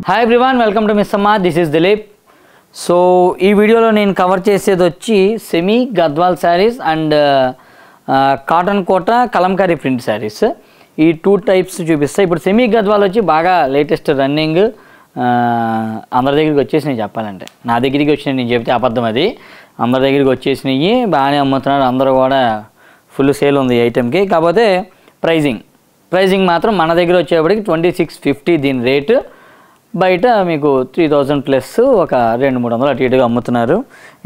Hi everyone, welcome to miss Amma. This is Dileep. So ఈ వీడియోలో నేను కవర్ చేసేది వచ్చి semi Gadwal saris and cotton Kota Kalamkari print saris. ఈ టూ టైప్స్ చూపిస్తాయి. ఇప్పుడు సెమీ గద్వాల్ వచ్చి బాగా లేటెస్ట్ రన్నింగ్, అందరి దగ్గరికి వచ్చేసినాయి. చెప్పాలంటే నా దగ్గరికి వచ్చినాయి, నేను చెప్తే అబద్ధం. అది అందరి దగ్గరికి వచ్చేసినాయి, బాగానే అమ్ముతున్నారు. అందరూ కూడా ఫుల్ సేల్ ఉంది ఈ ఐటెంకి. కాకపోతే ప్రైజింగ్ మాత్రం మన దగ్గర వచ్చేప్పటికి 2650 దీని రేటు. బయట మీకు 3000 ప్లస్ ఒక 200-300 అటు ఇటుగా అమ్ముతున్నారు.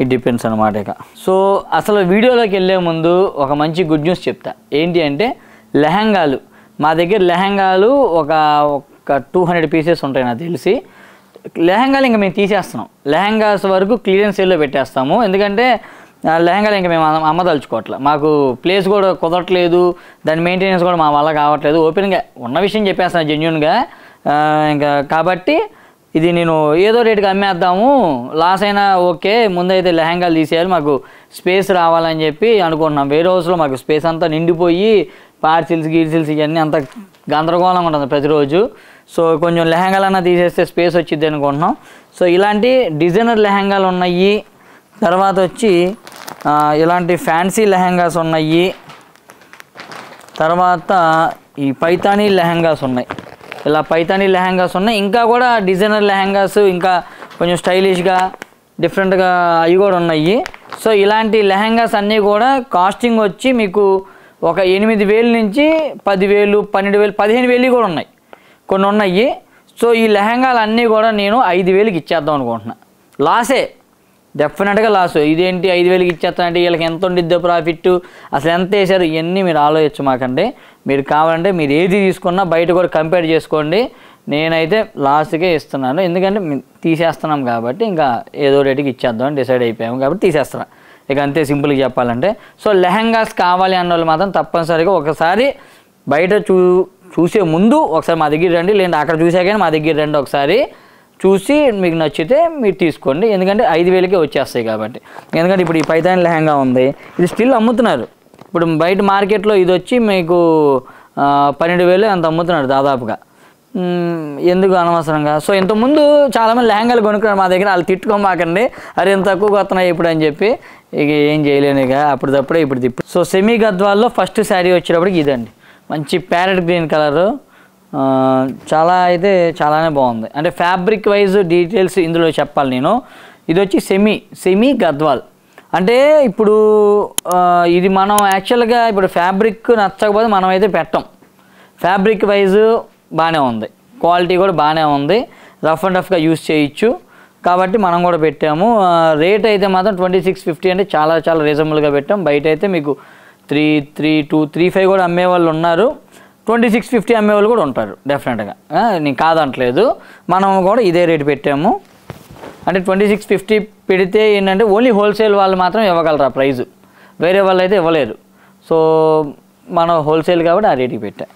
ఇట్ డిపెండ్స్ అనమాట. ఇక సో అసలు వీడియోలోకి వెళ్ళే ముందు ఒక మంచి గుడ్ న్యూస్ చెప్తా. ఏంటి అంటే లెహంగాలు. మా దగ్గర లెహంగాలు ఒక 200 పీసెస్ ఉంటాయి నాకు తెలిసి. లెహంగాలు ఇంకా మేము తీసేస్తున్నాం. లెహంగాస్ వరకు క్లియరెన్స్ సేల్లో పెట్టేస్తాము. ఎందుకంటే లెహంగాలు ఇంకా మేము అమ్మదలుచుకోవట్లేదు. మాకు ప్లేస్ కూడా కుదరట్లేదు, దాని మెయింటెనెన్స్ కూడా మా వల్ల కావట్లేదు. ఓపెన్గా ఉన్న విషయం చెప్పేస్తాను జెన్యూన్గా. ఇంకా కాబట్టి ఇది నేను ఏదో రేటుకి అమ్మేద్దాము, లాస్ అయినా ఓకే, ముందైతే లెహంగాలు తీసేయాలి, మాకు స్పేస్ రావాలని చెప్పి అనుకుంటున్నాం. వేరే హౌస్లో మాకు స్పేస్ అంతా నిండిపోయి పార్సిల్స్ గీర్సిల్స్ ఇవన్నీ అంతా గందరగోళంగా ఉంటుంది ప్రతిరోజు. సో కొంచెం లెహంగాలన్నా తీసేస్తే స్పేస్ వచ్చింది అనుకుంటున్నాం. సో ఇలాంటి డిజైనర్ లెహంగాలు ఉన్నాయి. తర్వాత వచ్చి ఇలాంటి ఫ్యాన్సీ లెహంగాస్ ఉన్నాయి. తర్వాత ఈ పైతానీ లెహంగాస్ ఉన్నాయి. ఇలా పైతానీ లెహంగాస్ ఉన్నాయి. ఇంకా కూడా డిజైనర్ లెహంగాస్, ఇంకా కొంచెం స్టైలిష్గా డిఫరెంట్గా అవి కూడా ఉన్నాయి. సో ఇలాంటి లెహంగాస్ అన్నీ కూడా కాస్టింగ్ వచ్చి మీకు ఒక 8000 నుంచి 10,000, 12,000, 15,000 కూడా ఉన్నాయి, కొన్ని ఉన్నాయి. సో ఈ లెహంగాలు అన్నీ కూడా నేను 5,000కి ఇచ్చేద్దాం అనుకుంటున్నా. లాసే, డెఫినెట్గా లాసు. ఇదేంటి 5,000కి ఇచ్చేస్తానంటే వీళ్ళకి ఎంత ఉండిద్దో ప్రాఫిట్, అసలు ఎంత వేసారు, ఇవన్నీ మీరు ఆలోచించు మాకండి. మీరు కావాలంటే మీరు ఏది తీసుకున్నా బయట కూడా కంపేర్ చేసుకోండి. నేనైతే లాస్ట్కే ఇస్తున్నాను, ఎందుకంటే తీసేస్తున్నాం కాబట్టి ఇంకా ఏదో రేటుకి ఇచ్చేద్దాం అని డిసైడ్ అయిపోయాము కాబట్టి తీసేస్తున్నాను. ఇక అంతే సింపుల్గా చెప్పాలంటే. సో లెహంగాస్ కావాలి అన్న వాళ్ళు మాత్రం తప్పనిసరిగా ఒకసారి బయట చూసే ముందు ఒకసారి మా దగ్గర రండి, లేదంటే అక్కడ చూసాకనే మా దగ్గర రండి. ఒకసారి చూసి మీకు నచ్చితే మీరు తీసుకోండి, ఎందుకంటే 5,000కే వచ్చేస్తాయి కాబట్టి. ఎందుకంటే ఇప్పుడు ఈ పైతాని లెహంగా ఉంది, ఇది స్టిల్ అమ్ముతున్నారు. ఇప్పుడు బయట మార్కెట్లో ఇది వచ్చి మీకు 12,000 అంత అమ్ముతున్నారు దాదాపుగా. ఎందుకు అనవసరంగా. సో ఇంతకుముందు చాలామంది లెహంగాలు కొనుక్కున్నారు మా దగ్గర, వాళ్ళు తిట్టుకోమాకండి, అరే ఎంత తక్కువగా వస్తున్నాయి ఇప్పుడు అని చెప్పి. ఇక ఏం చేయలేను, ఇక అప్పుడప్పుడే ఇప్పుడు. సో సెమీ గద్వాల్లో ఫస్ట్ శారీ వచ్చేటప్పటికి ఇదండి, మంచి ప్యారెట్ గ్రీన్ కలరు. చాలానే బాగుంది. అంటే ఫ్యాబ్రిక్ వైజ్ డీటెయిల్స్ ఇందులో చెప్పాలి నేను. ఇది వచ్చి సెమీ గద్వాల్. అంటే ఇప్పుడు ఇది మనం యాక్చువల్గా ఇప్పుడు ఫ్యాబ్రిక్ నచ్చకపోతే మనం అయితే పెట్టం. ఫ్యాబ్రిక్ వైజ్ బాగానే ఉంది, క్వాలిటీ కూడా బాగానే ఉంది, రఫ్ అండ్ రఫ్గా యూస్ చేయొచ్చు కాబట్టి మనం కూడా పెట్టాము. రేట్ అయితే మాత్రం 2650 అంటే చాలా రీజనబుల్గా పెట్టాం. బయట అయితే మీకు 3,235 కూడా అమ్మేవాళ్ళు ఉన్నారు, 2650 అమ్మేవాళ్ళు కూడా ఉంటారు డెఫినెట్గా. నేను కాదంటలేదు, మనం కూడా ఇదే రేటు పెట్టాము. అంటే 2650 పెడితే ఏంటంటే ఓన్లీ హోల్సేల్ వాళ్ళు మాత్రం ఇవ్వగలరు ఆ ప్రైజు, వేరే వాళ్ళు అయితే ఇవ్వలేరు. సో మనం హోల్సేల్ కాబట్టి ఆ రేటుకి పెట్టా.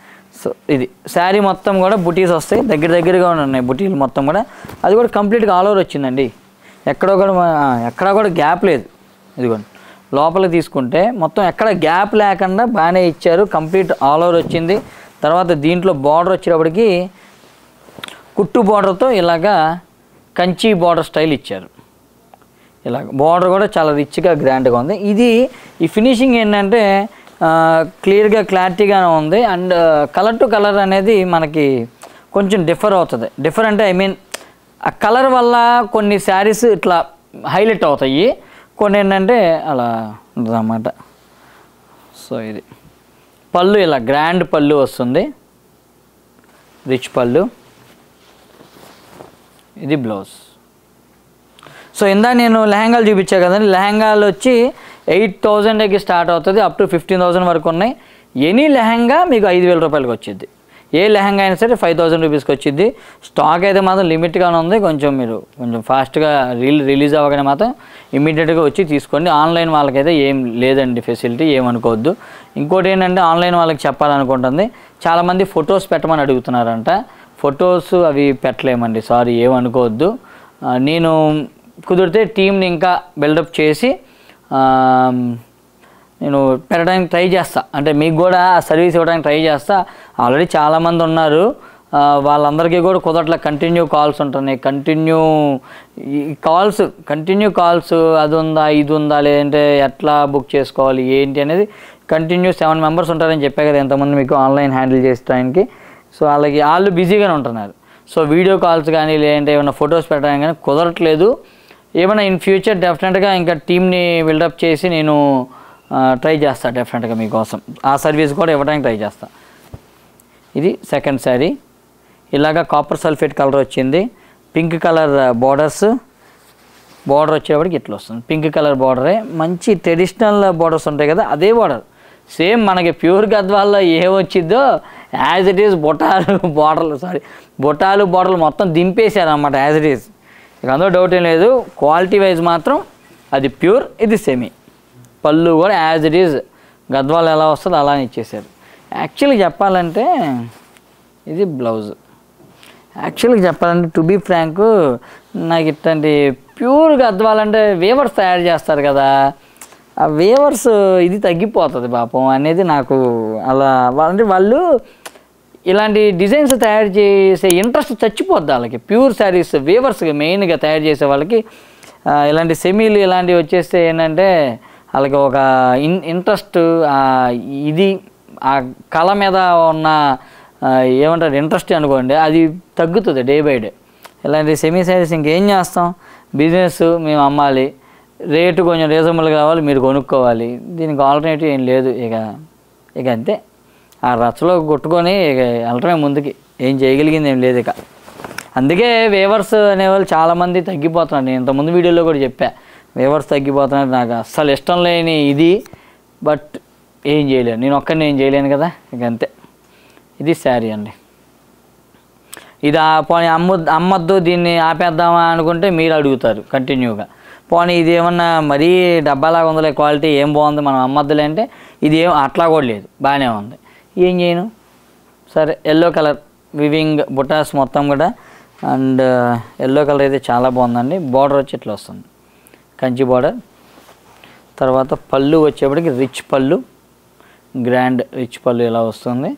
సో ఇది శారీ మొత్తం కూడా బుటీస్ వస్తాయి, దగ్గరగా ఉన్నాయి బుటీలు మొత్తం కూడా. అది కూడా కంప్లీట్గా ఆల్ ఓవర్ వచ్చిందండి, ఎక్కడా కూడా గ్యాప్ లేదు. ఇదిగోండి లోపలికి తీసుకుంటే మొత్తం ఎక్కడ గ్యాప్ లేకుండా బాగానే ఇచ్చారు, కంప్లీట్ ఆల్ ఓవర్ వచ్చింది. తర్వాత దీంట్లో బార్డర్ వచ్చేటప్పటికి కుట్టు బార్డర్తో ఇలాగా కంచి బార్డర్ స్టైల్ ఇచ్చారు. ఇలాగ బార్డర్ కూడా చాలా రిచ్గా గ్రాండ్గా ఉంది. ఈ ఫినిషింగ్ ఏంటంటే క్లియర్గా క్లారిటీగానే ఉంది. అండ్ కలర్ టు కలర్ అనేది మనకి కొంచెం డిఫర్ అవుతుంది. డిఫర్ అంటే ఆ కలర్ వల్ల కొన్ని శారీస్ ఇట్లా హైలైట్ అవుతాయి, కొన్ని ఏంటంటే అలా ఉంటుందన్నమాట. సో ఇది పళ్ళు, ఇలా గ్రాండ్ పళ్ళు వస్తుంది, రిచ్ పళ్ళు. ఇది బ్లౌజ్. సో ఇందా నేను లెహంగాలు చూపించాను కదండి, లెహంగాలు వచ్చి 8,000కి స్టార్ట్ అవుతుంది, అప్ టు 15,000 వరకు ఉన్నాయి. ఎనీ లెహంగా మీకు 5,000 రూపాయలకి వచ్చింది. ఏ లెహంగా అయినా సరే 5,000 రూపీస్కి వచ్చింది. స్టాక్ అయితే మాత్రం లిమిట్గానే ఉంది. మీరు కొంచెం ఫాస్ట్గా రిలీజ్ అవ్వగానే మాత్రం ఇమ్మీడియట్గా వచ్చి తీసుకోండి. ఆన్లైన్ వాళ్ళకైతే ఏం లేదండి ఫెసిలిటీ, ఏమనుకోవద్దు. ఇంకోటి ఏంటంటే ఆన్లైన్ వాళ్ళకి చెప్పాలనుకుంటుంది, చాలామంది ఫొటోస్ పెట్టమని అడుగుతున్నారంట. ఫొటోస్ అవి పెట్టలేమండి, సారీ, ఏమనుకోవద్దు. నేను కుదిరితే టీంని ఇంకా బిల్డప్ చేసి నేను పెట్టడానికి ట్రై చేస్తా, అంటే మీకు కూడా సర్వీస్ ఇవ్వడానికి ట్రై చేస్తా. ఆల్రెడీ చాలామంది ఉన్నారు, వాళ్ళందరికీ కూడా కుదరట్లే, కంటిన్యూ కాల్స్ ఉంటున్నాయి, కంటిన్యూ కాల్స్ అది ఉందా ఇది ఉందా లేదంటే ఎట్లా బుక్ చేసుకోవాలి ఏంటి అనేది కంటిన్యూ 7 మెంబర్స్ ఉంటారని చెప్పే కదా ఎంతమంది మీకు ఆన్లైన్ హ్యాండిల్ చేసే టైంకి. సో వాళ్ళు బిజీగానే ఉంటున్నారు. సో వీడియో కాల్స్ కానీ లేదంటే ఏమైనా ఫొటోస్ పెట్టడానికి కానీ కుదరట్లేదు. ఏమైనా ఇన్ ఫ్యూచర్ డెఫినెట్గా ఇంకా టీమ్ని బిల్డప్ చేసి నేను ట్రై చేస్తాను డెఫినెట్గా మీకోసం, ఆ సర్వీస్ కూడా ఇవ్వడానికి ట్రై చేస్తాను. ఇది సెకండ్ శారీ. ఇలాగా కాపర్ సల్ఫేట్ కలర్ వచ్చింది, పింక్ కలర్ బార్డర్ వచ్చేటప్పటికి ఇట్లా వస్తుంది. పింక్ కలర్ బార్డరే, మంచి ట్రెడిషనల్ బార్డర్స్ ఉంటాయి కదా అదే బార్డర్, సేమ్ మనకి ప్యూర్ గద్వాల్లో వచ్చిద్దో యాజ్ ఇట్ ఈస్ బొటాలు బార్డర్లు మొత్తం దింపేశారు అన్నమాట యాజ్ ఇట్ ఈస్. ఇక అందులో డౌట్ ఏం లేదు. క్వాలిటీ వైజ్ మాత్రం అది ప్యూర్, ఇది సెమీ. పళ్ళు కూడా యాజ్ ఇట్ ఈజ్ గద్వాల్ ఎలా వస్తుందో అలా ఇచ్చేసారు. యాక్చువల్గా చెప్పాలంటే ఇది బ్లౌజ్. యాక్చువల్గా చెప్పాలంటే టు బీ ఫ్రాంక్, నాకు ఇట్లాంటి ప్యూర్ గద్వాల్ అంటే వేవర్స్ తయారు చేస్తారు కదా, ఆ వేవర్స్ ఇది తగ్గిపోతుంది పాపం అనేది నాకు అలా. అంటే వాళ్ళు ఇలాంటి డిజైన్స్ తయారు చేసే ఇంట్రెస్ట్ చచ్చిపోద్ది వాళ్ళకి. ప్యూర్ శారీస్ వేవర్స్గా మెయిన్గా తయారు చేసే వాళ్ళకి ఇలాంటి సెమీలు ఇలాంటివి వచ్చేస్తే ఏంటంటే వాళ్ళకి ఒక ఇంట్రెస్ట్, ఇది ఆ కళ మీద ఉన్న ఏమంటారు ఇంట్రెస్ట్ అనుకోండి, అది తగ్గుతుంది డే బై డే. ఇలాంటి సెమీ శారీస్ ఇంకేం చేస్తాం, బిజినెస్ మేము అమ్మాలి, రేటు కొంచెం రీజనబుల్ కావాలి, మీరు కొనుక్కోవాలి, దీనికి ఆల్టర్నేటివ్ ఏం లేదు. ఇక అంతే, ఆ రచ్చలో కొట్టుకొని ఇక వెళ్ళటమే ముందుకి, ఏం చేయగలిగింది ఏం లేదు ఇక. అందుకే వేవర్స్ అనేవాళ్ళు చాలామంది తగ్గిపోతున్నారు. నేను ఇంతకుముందు వీడియోలో కూడా చెప్పా, వేవర్స్ తగ్గిపోతున్నారు. నాకు అస్సలు ఇష్టం లేని ఇది, బట్ ఏం చేయలేను, నేను ఒక్కడిని ఏం చేయలేను కదా, ఇక అంతే. ఇది శారీ అండి. ఇది పోనీ అమ్మొద్దు దీన్ని ఆపేద్దామా అనుకుంటే మీరు అడుగుతారు కంటిన్యూగా, పోనీ ఇది ఏమన్నా మరీ డబ్బాలాగా ఉందిలే క్వాలిటీ ఏం బాగుంది మనం అమ్మొద్దులే అంటే ఇది ఏం అట్లా కూడా లేదు, బాగానే ఉంది. ఏం చేయను, సరే. ఎల్లో కలర్ వివింగ్ బుటాస్ మొత్తం కూడా, అండ్ ఎల్లో కలర్ అయితే చాలా బాగుందండి. బార్డర్ వచ్చి ఇట్లా వస్తుంది, కంచి బార్డర్. తర్వాత పళ్ళు వచ్చేప్పటికి రిచ్ పళ్ళు, గ్రాండ్ రిచ్ పళ్ళు ఇలా వస్తుంది.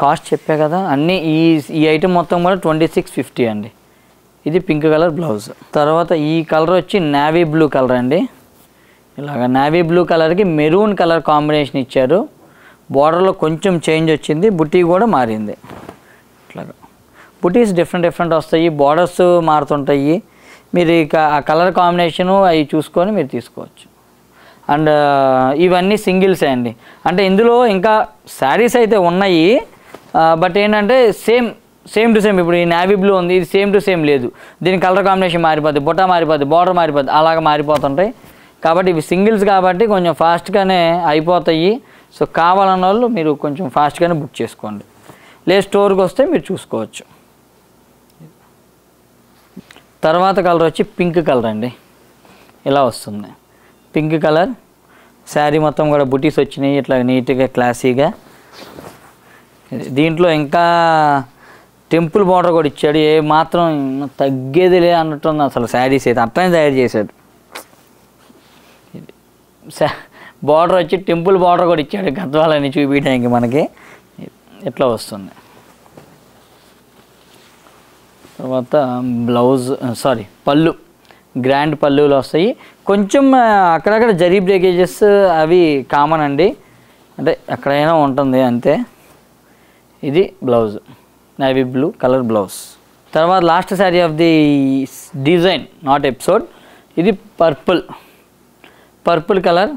కాస్ట్ చెప్పే కదా అన్నీ. ఈ ఐటమ్ మొత్తం కూడా 2650 అండి. ఇది పింక్ కలర్ బ్లౌజ్. తర్వాత ఈ కలర్ వచ్చి నేవీ బ్లూ కలర్ అండి. ఇలాగ నేవీ బ్లూ కలర్కి మెరూన్ కలర్ కాంబినేషన్ ఇచ్చారు. బార్డర్లో కొంచెం చేంజ్ వచ్చింది, బుటీ కూడా మారింది. ఇట్లాగా బుటీస్ డిఫరెంట్ వస్తాయి, బార్డర్స్ మారుతుంటాయి. మీరు ఇక ఆ కలర్ కాంబినేషను అవి చూసుకొని మీరు తీసుకోవచ్చు. అండ్ ఇవన్నీ సింగిల్సే అండి. అంటే ఇందులో ఇంకా శారీస్ అయితే ఉన్నాయి, బట్ ఏంటంటే సేమ్ టు సేమ్. ఇప్పుడు ఈ నేవీ బ్లూ ఉంది, ఇది సేమ్ టు సేమ్ లేదు, దీని కలర్ కాంబినేషన్ మారిపోద్ది, బుట్ట మారిపోద్ది, బార్డర్ మారిపోద్ది, అలాగ మారిపోతుంటాయి. కాబట్టి ఇవి సింగిల్స్ కాబట్టి కొంచెం ఫాస్ట్గానే అయిపోతాయి. సో కావాలన్న వాళ్ళు మీరు కొంచెం ఫాస్ట్గానే బుక్ చేసుకోండి, లేదు స్టోర్కి వస్తే మీరు చూసుకోవచ్చు. తర్వాత కలర్ వచ్చి పింక్ కలర్ అండి. ఇలా వస్తుంది పింక్ కలర్. శారీ మొత్తం కూడా బుటీస్ వచ్చినాయి ఇట్లా నీట్గా క్లాసీగా. దీంట్లో ఇంకా టెంపుల్ బార్డర్ కూడా ఇచ్చాడు, ఏ మాత్రం తగ్గేదిలే అన్నట్టుంది అసలు. శారీస్ అయితే అట్లనే తయారు చేశాడు. బార్డర్ వచ్చి టెంపుల్ బార్డర్ కూడా ఇచ్చాడు, గద్వాలని చూపించడానికి మనకి. ఇట్లా వస్తుంది. తర్వాత బ్లౌజ్ పళ్ళు, గ్రాండ్ పళ్ళులు వస్తాయి. కొంచెం అక్కడక్కడ జరీ బ్రేకేజెస్ అవి కామన్ అండి, అంటే ఎక్కడైనా ఉంటుంది అంతే. ఇది blouse, navy blue colour blouse. తర్వాత last sari of the design not episode, ఇది పర్పుల్ కలర్.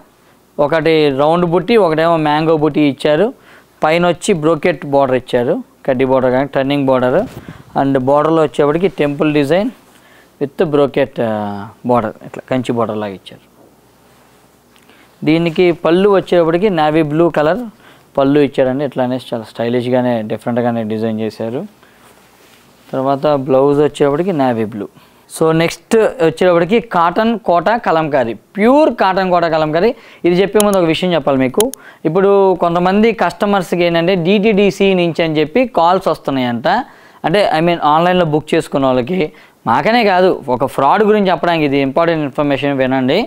ఒకటి రౌండ్ బుట్టి, ఒకటేమో మ్యాంగో బుట్టి ఇచ్చారు. పైన వచ్చి బ్రోకెట్ బార్డర్ ఇచ్చారు, కడ్డీ బార్డర్ కానీ టర్నింగ్ బార్డర్. అండ్ బార్డర్లో వచ్చేప్పటికి temple design with brocade border, ఇట్లా కంచి బార్డర్ లాగా ఇచ్చారు. దీనికి పళ్ళు వచ్చేప్పటికి నేవీ బ్లూ కలర్ పళ్ళు ఇచ్చారండి. ఇట్లా అనేసి చాలా స్టైలిష్గానే డిఫరెంట్గానే డిజైన్ చేశారు. తర్వాత బ్లౌజ్ వచ్చేప్పటికి నేవీ బ్లూ. సో నెక్స్ట్ వచ్చేటప్పటికి cotton Kota Kalamkari, pure cotton Kota Kalamkari. ఇది చెప్పే ముందు ఒక విషయం చెప్పాలి మీకు. ఇప్పుడు కొంతమంది కస్టమర్స్కి ఏంటంటే డిటీడీసీ నుంచి అని చెప్పి కాల్స్ వస్తున్నాయంట. అంటే ఆన్లైన్లో బుక్ చేసుకున్న వాళ్ళకి, మాకనే కాదు, ఒక ఫ్రాడ్ గురించి చెప్పడానికి ఇది ఇంపార్టెంట్ ఇన్ఫర్మేషన్ వినండి.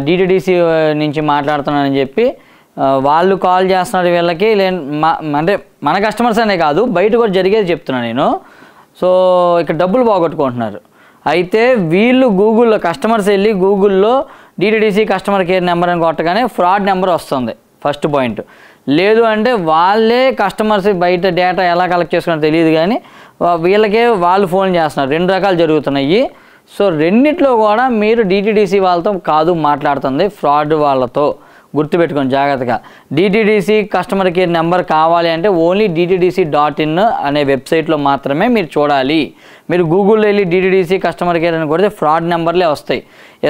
డిటీడీసీ నుంచి మాట్లాడుతున్నానని చెప్పి వాళ్ళు కాల్ చేస్తున్నారు వీళ్ళకి అంటే మన కస్టమర్స్ అనే కాదు బయట కూడా జరిగేది చెప్తున్నాను నేను. సో ఇక్కడ డబ్బులు పోగొట్టుకుంటున్నారు. అయితే వీళ్ళు గూగుల్లో కస్టమర్స్ వెళ్ళి గూగుల్లో డిటిడిసి కస్టమర్ కేర్ నెంబర్ అని కొట్టగానే ఫ్రాడ్ నెంబర్ వస్తుంది ఫస్ట్ పాయింట్. లేదు అంటే వాళ్ళే కస్టమర్స్ బయట డేటా ఎలా కలెక్ట్ చేసుకున్నారో తెలియదు కానీ వీళ్ళకే వాళ్ళు ఫోన్ చేస్తున్నారు. 2 రకాలు జరుగుతున్నాయి. సో రెండిట్లో కూడా మీరు డిటిడిసి వాళ్ళతో కాదు మాట్లాడుతుంది, ఫ్రాడ్ వాళ్ళతో. గుర్తుపెట్టుకోండి జాగ్రత్తగా. డిటిడిసి కస్టమర్ కేర్ నెంబర్ కావాలి అంటే ఓన్లీ DTDC.in అనే వెబ్సైట్లో మాత్రమే మీరు చూడాలి. మీరు గూగుల్లో వెళ్ళి డిటిడిసి కస్టమర్ కేర్ అని కొడితే ఫ్రాడ్ నెంబర్లే వస్తాయి.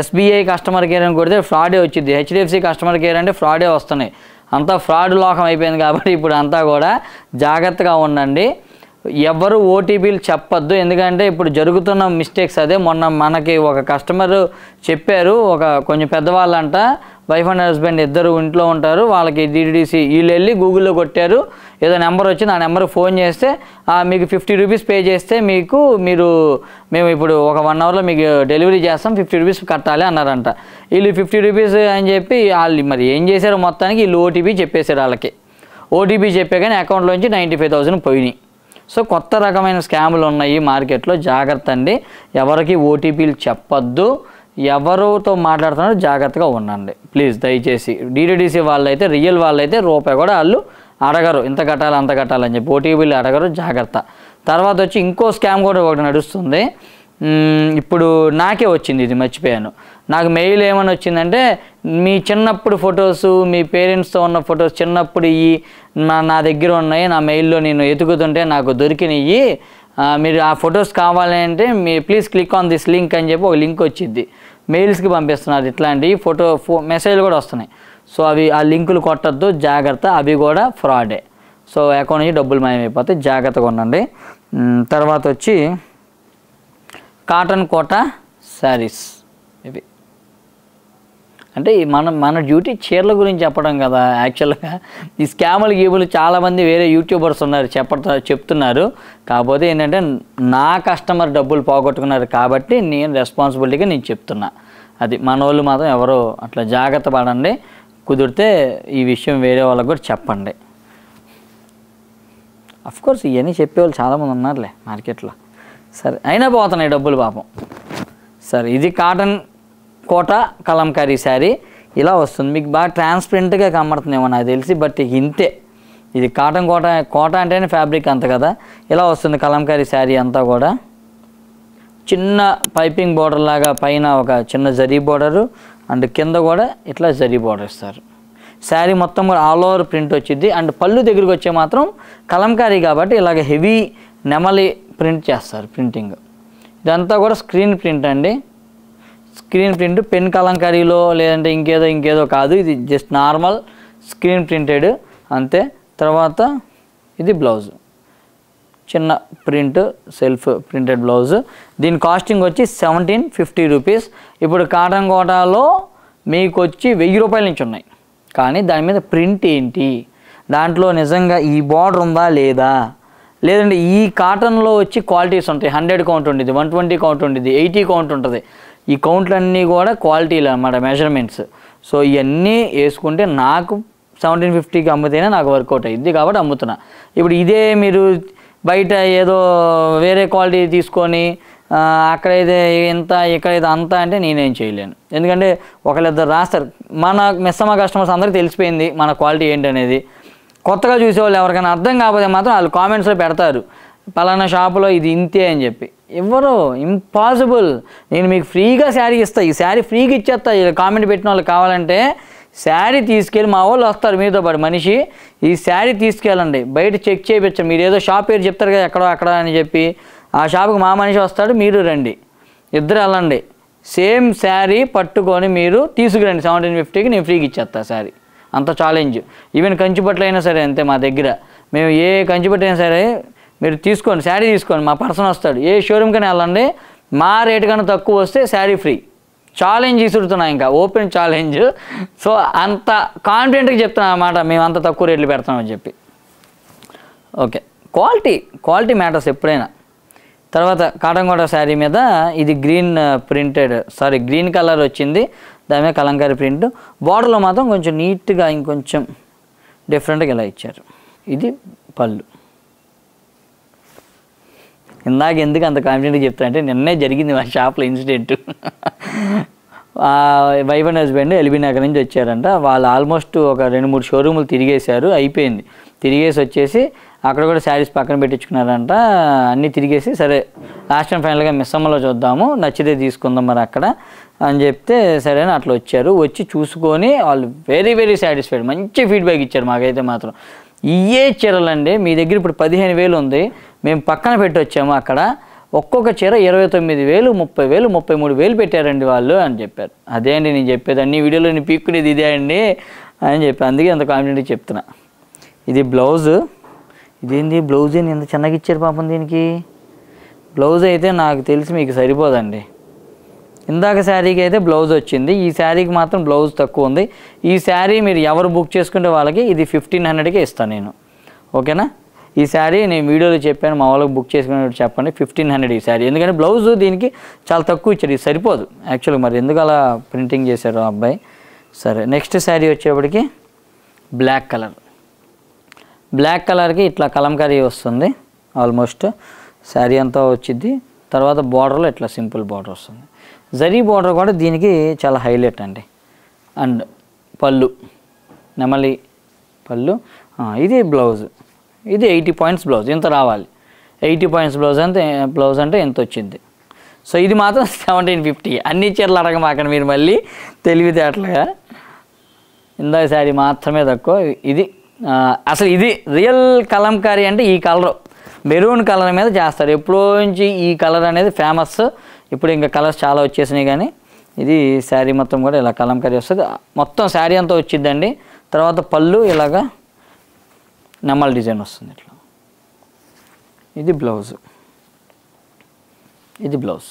SBI కస్టమర్ కేర్ అని కొడితే ఫ్రాడే వచ్చింది. HDFC కస్టమర్ కేర్ అంటే ఫ్రాడే వస్తున్నాయి. అంతా ఫ్రాడ్ లోకం అయిపోయింది కాబట్టి ఇప్పుడు అంతా కూడా జాగ్రత్తగా ఉండండి. ఎవరు ఓటీపీలు చెప్పొద్దు. ఎందుకంటే ఇప్పుడు జరుగుతున్న మిస్టేక్స్ అదే. మొన్న మనకి ఒక కస్టమర్ చెప్పారు, కొంచెం పెద్దవాళ్ళంట, వైఫ్ అండ్ హస్బెండ్ ఇద్దరు ఇంట్లో ఉంటారు, వాళ్ళకి డిటిడిసి వీళ్ళు వెళ్ళి గూగుల్లో కొట్టారు, ఏదో నెంబర్ వచ్చింది, ఆ నెంబర్కి ఫోన్ చేస్తే మీకు 50 రూపీస్ పే చేస్తే మేము ఇప్పుడు ఒక 1 అవర్లో మీకు డెలివరీ చేస్తాం, 50 రూపీస్ కట్టాలి అన్నారంట. వీళ్ళు 50 రూపీస్ అని చెప్పి వాళ్ళు మరి ఏం చేశారో మొత్తానికి వీళ్ళు ఓటీపీ చెప్పేశారు వాళ్ళకి. ఓటీపీ చెప్పే కానీ అకౌంట్లోంచి 95,000 పోయినాయి. సో కొత్త రకమైన స్కాములు ఉన్నాయి మార్కెట్లో. జాగ్రత్త అండి. ఎవరికి ఓటీపీలు చెప్పొద్దు. ఎవరితో మాట్లాడుతున్నారో జాగ్రత్తగా ఉండండి ప్లీజ్ దయచేసి. డిటిడిసి వాళ్ళైతే రియల్ వాళ్ళైతే రూపాయి కూడా వాళ్ళు అడగరు, ఇంత కట్టాలి అంత కట్టాలని చెప్పి ఓటీపీలు అడగరు. జాగ్రత్త. తర్వాత వచ్చి ఇంకో స్కామ్ కూడా ఒకటి నడుస్తుంది. ఇప్పుడు నాకే వచ్చింది, ఇది మర్చిపోయాను. నాకు మెయిల్ ఏమని వచ్చిందంటే మీ చిన్నప్పుడు ఫొటోసు, మీ పేరెంట్స్తో ఉన్న ఫొటోస్ చిన్నప్పుడు నా దగ్గర ఉన్నాయి, నా మెయిల్లో నేను ఎతుకుతుంటే నాకు దొరికినవి, మీరు ఆ ఫొటోస్ కావాలంటే please click on this link అని చెప్పి ఒక లింక్ వచ్చింది. మెయిల్స్కి పంపిస్తున్నారు ఇట్లాంటి మెసేజ్లు కూడా వస్తున్నాయి. సో ఆ లింకులు కొట్టద్దు, జాగ్రత్త. అవి కూడా ఫ్రాడే. సో అకౌంట్ నుంచి డబ్బులు మాయమైపోతే జాగ్రత్తగా ఉండండి. తర్వాత వచ్చి కాటన్ కోటా శారీస్. ఇవి అంటే మన డ్యూటీ చీరల గురించి చెప్పడం కదా. యాక్చువల్గా ఈ గేములు చాలామంది వేరే యూట్యూబర్స్ ఉన్నారు చెప్తున్నారు. కాకపోతే ఏంటంటే నా కస్టమర్ డబ్బులు పోగొట్టుకున్నారు కాబట్టి నేను రెస్పాన్సిబిలిటీగా నేను చెప్తున్నా. అది మన వాళ్ళు మాత్రం ఎవరో అట్లా జాగ్రత్త పడండి. కుదిరితే ఈ విషయం వేరే వాళ్ళకు కూడా చెప్పండి. అఫ్కోర్స్ ఇవన్నీ చెప్పేవాళ్ళు చాలామంది ఉన్నారులే మార్కెట్లో. సరే అయినా పోతున్నాయి డబ్బులు పాపం. సరే ఇది కాటన్ కోటా కలంకారీ శారీ ఇలా వస్తుంది. మీకు బాగా ట్రాన్స్పరెంట్గా కనబడుతుందేమో నాకు తెలిసి, బట్ ఇంతే. ఇది కాటన్ కోటా అంటేనే ఫ్యాబ్రిక్ అంత కదా. ఇలా వస్తుంది కలంకారీ శారీ అంతా కూడా. చిన్న పైపింగ్ బోర్డర్ లాగా పైన ఒక చిన్న జరీ బోర్డరు అండ్ కింద కూడా ఇట్లా జరీ బోర్డర్ ఇస్తారు. శారీ మొత్తం కూడా ఆల్ ఓవర్ ప్రింట్ వచ్చింది. అండ్ పళ్ళు దగ్గరికి వచ్చే మాత్రం కలంకారీ కాబట్టి ఇలాగ హెవీ నెమలి ప్రింట్ చేస్తారు ప్రింటింగ్. ఇదంతా కూడా స్క్రీన్ ప్రింట్ అండి. స్క్రీన్ ప్రింట్ పెన్ కలంకారీలో లేదంటే ఇంకేదో కాదు. ఇది జస్ట్ నార్మల్ స్క్రీన్ ప్రింటెడ్ అంతే. తర్వాత ఇది బ్లౌజ్, చిన్న ప్రింట్ సెల్ఫ్ ప్రింటెడ్ బ్లౌజ్. దీని కాస్టింగ్ వచ్చి 1750 రూపీస్. ఇప్పుడు కాటన్ కోటాలో మీకు వచ్చి 1000 రూపాయల నుంచి ఉన్నాయి. కానీ దాని మీద ప్రింట్ ఏంటి, దాంట్లో నిజంగా ఈ బార్డర్ ఉందా లేదా, లేదంటే ఈ కాటన్లో వచ్చి క్వాలిటీస్ ఉంటాయి. 100 కౌంట్ ఉంటుంది, 120 కౌంట్ ఉంటుంది, 80 కౌంట్ ఉంటుంది. ఈ కౌంట్లన్నీ కూడా క్వాలిటీలు అన్నమాట, మెజర్మెంట్స్. సో ఇవన్నీ వేసుకుంటే నాకు 1750కి అమ్మితేనే నాకు వర్కౌట్ అయ్యింది కాబట్టి అమ్ముతున్నా. ఇప్పుడు ఇదే మీరు బయట ఏదో వేరే క్వాలిటీ తీసుకొని అక్కడైతే ఇంత ఇక్కడైతే అంత అంటే నేనేం చేయలేను. ఎందుకంటే ఒకళ్ళిద్దరు రాస్తారు. మన మెస్సమ్మ కస్టమర్స్ అందరికీ తెలిసిపోయింది మన క్వాలిటీ ఏంటనేది. కొత్తగా చూసేవాళ్ళు ఎవరికైనా అర్థం కాకపోతే మాత్రం వాళ్ళు కామెంట్స్లో పెడతారు పలానా షాపులో ఇది ఇంతే అని చెప్పి. ఎవరు ఇంపాసిబుల్. నేను మీకు ఫ్రీగా శారీ ఇస్తాను, ఈ శారీ ఫ్రీగా ఇచ్చేస్తా. కామెంట్ పెట్టిన వాళ్ళు కావాలంటే శారీ తీసుకెళ్ళి మా వాళ్ళు వస్తారు మీతో పాటు మనిషి, ఈ శారీ తీసుకెళ్ళండి, బయట చెక్ చేయించండి. మీరు ఏదో షాప్ పేరు చెప్తారు కదా ఎక్కడో అక్కడ అని చెప్పి, ఆ షాప్కి మా మనిషి వస్తాడు, మీరు రండి, ఇద్దరు వెళ్ళండి, సేమ్ శారీ పట్టుకొని మీరు తీసుకురండి. 1750కి నేను ఫ్రీగా ఇచ్చేస్తా శారీ. అంత ఛాలెంజ్. ఈవెన్ కంచిపట్లు అయినా సరే అంతే. మా దగ్గర మేము ఏ కంచిపట్టు అయినా సరే మీరు తీసుకోండి, శారీ తీసుకోండి, మా పర్సన్ వస్తాడు, ఏ షోరూమ్కైనా వెళ్ళండి, మా రేటు కన్నా తక్కువ వస్తే శారీ ఫ్రీ. ఛాలెంజ్ ఇసురుతున్నా, ఇంకా ఓపెన్ ఛాలెంజ్. సో అంత కాన్ఫిడెంట్గా చెప్తున్నా అన్నమాట, మేము అంత తక్కువ రేట్లు పెడతామని చెప్పి. ఓకే, క్వాలిటీ మ్యాటర్స్ ఎప్పుడైనా. తర్వాత కాటన్ కోట శారీ మీద ఇది గ్రీన్ కలర్ వచ్చింది. దాని మీద కలంకారీ ప్రింట్, బార్డర్లో మాత్రం కొంచెం నీట్గా ఇంకొంచెం డిఫరెంట్గా ఇలా ఇచ్చారు. ఇది పళ్ళు. ఇందాక ఎందుకు అంత కాన్ఫిడెంట్గా చెప్తా అంటే నిన్నే జరిగింది మా షాప్లో incident. Wife and husband LB Nagar నుంచి వచ్చారంట. వాళ్ళు ఆల్మోస్ట్ ఒక 2-3 షోరూములు తిరిగేశారు, అయిపోయింది. తిరిగేసి వచ్చేసి అక్కడ కూడా శారీస్ పక్కన పెట్టించుకున్నారంట. అన్నీ తిరిగేసి సరే లాస్ట్ అండ్ ఫైనల్గా మిస్సమ్మలో చూద్దాము, నచ్చితే తీసుకుందాం మరి అక్కడ అని చెప్తే సరే అని అట్లా వచ్చారు. వచ్చి చూసుకొని వాళ్ళు వెరీ వెరీ సాటిస్ఫైడ్, మంచి ఫీడ్బ్యాక్ ఇచ్చారు మాకైతే మాత్రం. ఇయే చీరలండి మీ దగ్గర ఇప్పుడు 15,000 ఉంది, మేము పక్కన పెట్టి వచ్చాము అక్కడ ఒక్కొక్క చీర 29,000, 30,000, 33,000 పెట్టారండి వాళ్ళు అని చెప్పారు. అదే అండి నేను చెప్పేది, అన్ని వీడియోలో నేను పీక్కునేది ఇదే అండి అని చెప్పి అందుకే అంత కాన్ఫిడెంట్గా చెప్తున్నా. ఇది బ్లౌజు. ఇదేంటి బ్లౌజ్ అని ఎంత చిన్నగా ఇచ్చారు పాపం దీనికి. బ్లౌజ్ అయితే నాకు తెలిసి మీకు సరిపోదండి. ఇందాక శారీకి అయితే బ్లౌజ్ వచ్చింది, ఈ శారీకి మాత్రం బ్లౌజ్ తక్కువ ఉంది. ఈ శారీ మీరు ఎవరు బుక్ చేసుకుంటే వాళ్ళకి ఇది 1500కే ఇస్తాను నేను, ఓకేనా. ఈ శారీ నేను వీడియోలో చెప్పాను, మా వాళ్ళకి బుక్ చేసుకునే చెప్పండి 1500 ఈ శారీ. ఎందుకంటే బ్లౌజ్ దీనికి చాలా తక్కువ ఇచ్చారు, ఇది సరిపోదు యాక్చువల్గా. మరి ఎందుకు అలా ప్రింటింగ్ చేశారు ఆ అబ్బాయి. సరే నెక్స్ట్ శారీ వచ్చేప్పటికి బ్లాక్ కలర్. బ్లాక్ కలర్కి ఇట్లా కలంకారీ వస్తుంది ఆల్మోస్ట్, శారీ అంతా వచ్చింది. తర్వాత బార్డర్లో ఇట్లా సింపుల్ బార్డర్ వస్తుంది. జరీ బార్డర్ కూడా దీనికి చాలా హైలైట్ అండి. అండ్ పళ్ళు నెమలి పళ్ళు. ఇది బ్లౌజ్, ఇది 80 పాయింట్స్ బ్లౌజ్, ఇంత రావాలి. 80 పాయింట్స్ బ్లౌజ్ అంటే ఎంత వచ్చింది. సో ఇది మాత్రం 1750. అన్ని చీరలు అడగమాకండి మీరు మళ్ళీ తెలివితేటలుగా. ఇందాక శారీ మాత్రమే తక్కువ. ఇది అసలు ఇది రియల్ కలంకారీ అంటే ఈ కలర్, మెరూన్ కలర్ మీద చేస్తారు. ఎప్పుడో నుంచి ఈ కలర్ అనేది ఫేమస్. ఇప్పుడు ఇంకా కలర్స్ చాలా వచ్చేసినాయి, కానీ ఇది శారీ మొత్తం కూడా ఇలా కలంకారీ వస్తుంది. మొత్తం శారీ అంతా వచ్చిందండి. తర్వాత పళ్ళు ఇలాగా నెమల్ డిజైన్ వస్తుంది ఇట్లా. ఇది బ్లౌజ్, ఇది బ్లౌజ్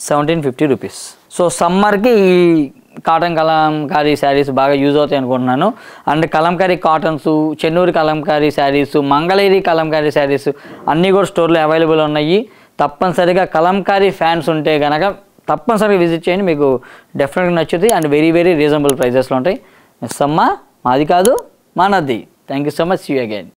1750 రూపీస్. సో సమ్మర్కి ఈ కాటన్ కలంకారీ శారీస్ బాగా యూజ్ అవుతాయి అనుకుంటున్నాను. అండ్ కలంకారీ కాటన్స్, చెన్నూరు కలంకారీ శారీస్, మంగళగిరి కలంకారీ శారీస్ అన్నీ కూడా స్టోర్లో అవైలబుల్ ఉన్నాయి. తప్పనిసరిగా కలంకారీ ఫ్యాన్స్ ఉంటే కనుక తప్పనిసరిగా విజిట్ చేయండి, మీకు డెఫినెట్గా నచ్చుతుంది. అండ్ వెరీ వెరీ రీజనబుల్ ప్రైజెస్లో ఉంటాయి. మిస్ అమ్మ మాది కాదు మనది. Thank you so much. See you again.